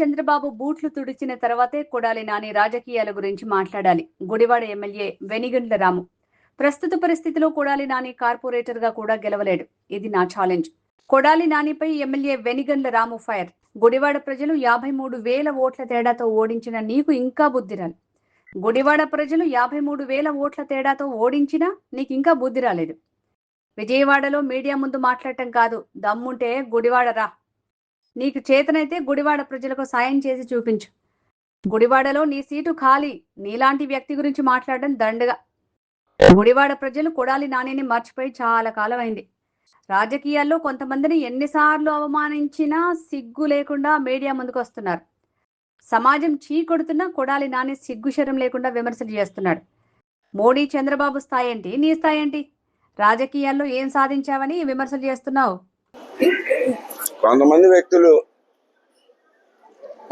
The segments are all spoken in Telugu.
చంద్రబాబు బూట్లు తుడిచిన తర్వాతే కొడాలి నాని రాజకీయాల గురించి మాట్లాడాలి. గుడివాడ ఎమ్మెల్యే వెనిగండ్ల రాము. ప్రస్తుత పరిస్థితిలో కొడాలి నాని కార్పొరేటర్ గా కూడా గెలవలేడు. ఇది నా ఛాలెంజ్. కొడాలి నానిపై ఎమ్మెల్యే వెనిగండ్ల రాము ఫైర్. గుడివాడ ప్రజలు 53,000 ఓట్ల తేడాతో ఓడించిన నీకు ఇంకా బుద్ధి రాలేదు. గుడివాడ ప్రజలు 53,000 ఓట్ల తేడాతో ఓడించినా నీకు ఇంకా బుద్ధి రాలేదు. విజయవాడలో మీడియా ముందు మాట్లాడటం కాదు, దమ్ముంటే గుడివాడ రా. నీకు చేతనైతే గుడివాడ ప్రజలకు సాయం చేసి చూపించు. గుడివాడలో నీ సీటు ఖాళీ. నీలాంటి వ్యక్తి గురించి మాట్లాడడం దండగా. గుడివాడ ప్రజలు కొడాలి నానిని మర్చిపోయి చాలా కాలం అయింది. రాజకీయాల్లో కొంతమందిని ఎన్నిసార్లు అవమానించినా సిగ్గు లేకుండా మీడియా ముందుకు వస్తున్నారు. సమాజం చీకొడుతున్నా కొడాలి నాని సిగ్గుశరం లేకుండా విమర్శలు చేస్తున్నాడు. మోడీ చంద్రబాబు స్థాయి ఏంటి, నీ స్థాయి ఏంటి? రాజకీయాల్లో ఏం సాధించావని విమర్శలు చేస్తున్నావు? కొంతమంది వ్యక్తులు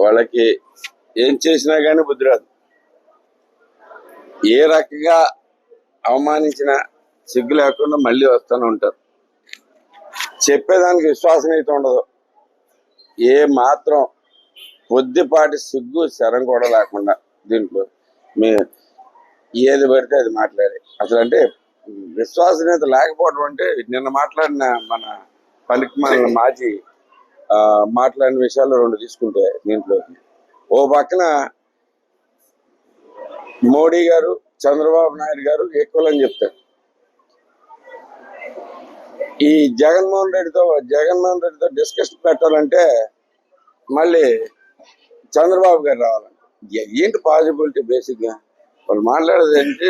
వాళ్ళకి ఏం చేసినా కానీ బుద్ధి రాదు. ఏ రకంగా అవమానించినా సిగ్గు లేకుండా మళ్ళీ వస్తూనే ఉంటారు. చెప్పేదానికి విశ్వాసం అయితే ఉండదు. ఏ మాత్రం కొద్దిపాటి సిగ్గు శరం కూడా లేకుండా దీంట్లో ఏది పడితే అది మాట్లాడే అసలు అంటే విశ్వాసనీయత లేకపోవడం అంటే నిన్న మాట్లాడిన మన పనికి మాజీ మాట్లాడిన విషయాలు రెండు తీసుకుంటే దీంట్లో ఓ పక్కన మోడీ గారు చంద్రబాబు నాయుడు గారు ఈక్వల్ అని చెప్తారు. ఈ జగన్మోహన్ రెడ్డితో డిస్కషన్ పెట్టాలంటే మళ్ళీ చంద్రబాబు గారు రావాలంటే ఏంటి పాసిబిలిటీ? బేసిక్గా వాళ్ళు మాట్లాడేది అంటే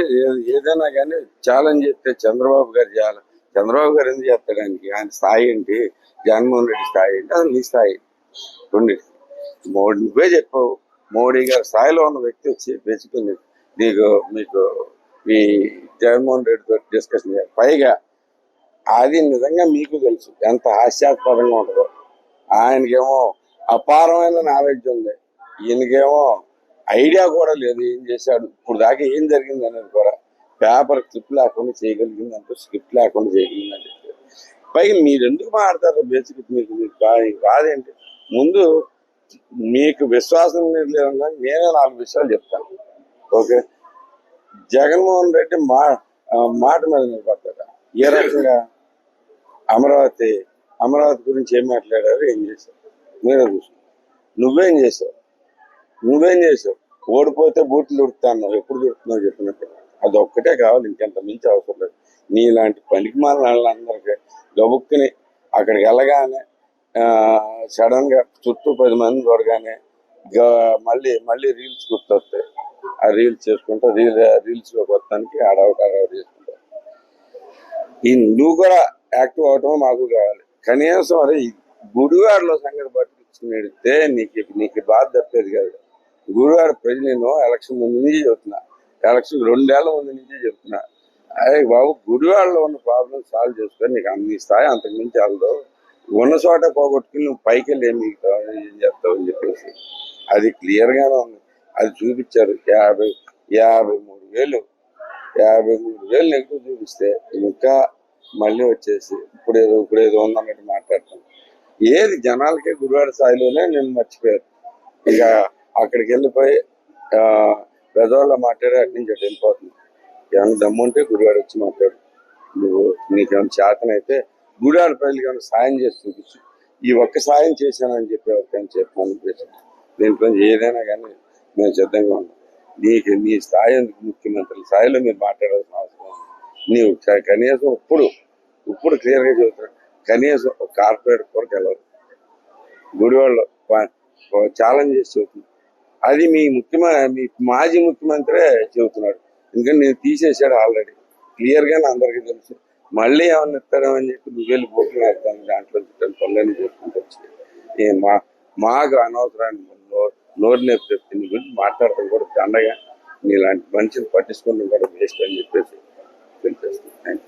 ఏదైనా కానీ ఛాలెంజ్ చేస్తే చంద్రబాబు గారు చేయాలి. చంద్రబాబు గారు ఎందుకు చేస్తాడానికి? ఆయన స్థాయి ఏంటి? జగన్మోహన్ రెడ్డి స్థాయి ఏంటి? అది నీ స్థాయి రెండింటి. నువ్వే చెప్పావు. మోడీ గారి స్థాయిలో ఉన్న వ్యక్తి వచ్చి బేసిక్గా మీకు ఈ జగన్మోహన్ రెడ్డితో డిస్కషన్ చేయాలి. పైగా అది నిజంగా మీకు తెలుసు ఎంత హాస్యాస్పదంగా ఉంటుందో. ఆయనకేమో అపారమైన నాలెడ్జ్ ఉంది, ఈయనకేమో ఐడియా కూడా లేదు ఏం చేశాడు, ఇప్పుడు దాకా ఏం జరిగింది అనేది కూడా. పేపర్ క్లిప్ లేకుండా చేయగలిగింది అంటే స్క్రిప్ట్ లేకుండా చేయగలిగిందని చెప్పి పైగా మీరు ఎందుకు మాట్లాడతారు? బేసిక్ మీకు కాదేంటి? ముందు మీకు విశ్వాసం లేదన్నా నేనే 4 విషయాలు చెప్తాను. ఓకే, జగన్మోహన్ రెడ్డి మాట మీద నిలబడతాడా? ఏ రకంగా? అమరావతి గురించి ఏం మాట్లాడారు, ఏం చేశారు? మీరే చూసారు. నువ్వేం చేసావు? ఓడిపోతే బూట్లు దుడుతాను. ఎప్పుడు దుడుతున్నావు చెప్పినట్టు. అది ఒక్కటే కావాలి, ఇంకెంత మించి అవసరం లేదు. నీలాంటి పనికిమాలిన వాళ్ళందరికీ గబుక్కుని అక్కడికి వెళ్ళగానే సడన్ గా చుట్టూ 10 మంది చూడగానే మళ్ళీ రీల్స్ గుర్తొస్తాయి. ఆ రీల్స్ చేసుకుంటా రీల్స్ లోకి వస్తానికి అడవుట్ చేసుకుంటా. నువ్వు కూడా యాక్టివ్ అవటం మాకు కావాలి. కనీసం అదే గుడివాడలో సంగతి పట్టించుకునేడితే నీకు బాధ తప్పేది కాదు. గుడివాడ ప్రజలు నేను ఎలక్షన్ ముందు నుంచి చెబుతున్నా, ఎలక్షన్ 2 ఏళ్ల ముందు నుంచే చెప్తున్నా. అదే బాబు, గుడివాడలో ఉన్న ప్రాబ్లమ్ సాల్వ్ చేసుకొని నీకు అన్ని స్థాయి అంతకు మించి వెళ్దావు. ఉన్న చోట పోగొట్టుకుని నువ్వు పైకి వెళ్ళి ఏం చేస్తావు అని చెప్పేసి అది క్లియర్గానే ఉంది. అది చూపించారు. 53,000 నెగిటివ్ చూపిస్తే ఇంకా మళ్ళీ వచ్చేసి ఇప్పుడు ఏదో ఉందన్నట్టు మాట్లాడతాను. ఏది జనాలకే గుడివాడ స్థాయిలోనే నేను మర్చిపోయారు. ఇక అక్కడికి వెళ్ళిపోయి పెద్దవాళ్ళ మాట్లాడి అటు నుంచి అటు వెళ్ళిపోతుంది. ఏమైనా దమ్ముంటే గుడివాడ వచ్చి మాట్లాడు. నీకేమైనా చేతనైతే గుడివాడ ప్రజలకి ఏమైనా సాయం చేసి చూపించు. ఈ ఒక్క సాయం చేశానని చెప్పి ఎవరికైనా చెప్పాను. దీంట్లో ఏదైనా కానీ మేము సిద్ధంగా ఉన్నాం. నీ స్థాయి ముఖ్యమంత్రి స్థాయిలో మీరు మాట్లాడాల్సిన అవసరం. నీవు కనీసం ఇప్పుడు క్లియర్గా చెబుతాడు, కనీసం ఒక కార్పొరేట్ కూడా గెలవదు. గుడివాడలో ఛాలెంజ్ చేసి చెబుతుంది. అది మీ మాజీ ముఖ్యమంత్రే చెబుతున్నాడు. ఎందుకంటే నేను తీసేసాడు ఆల్రెడీ. క్లియర్గానే అందరికీ తెలుసు. మళ్ళీ ఏమన్నా ఇస్తారేమని చెప్పి నువ్వు వెళ్ళి బోట్లు వేస్తాను, దాంట్లో పనులని చెప్పుకుంటూ వచ్చి మాకు అనవసరాన్ని నోరు నేర్పు చెప్తే నీ గురించి మాట్లాడటం కూడా దండగా నీలాంటి మనిషిని పట్టించుకోవడం కూడా వేస్ట్ అని చెప్పేసి తెలిపేస్తాను.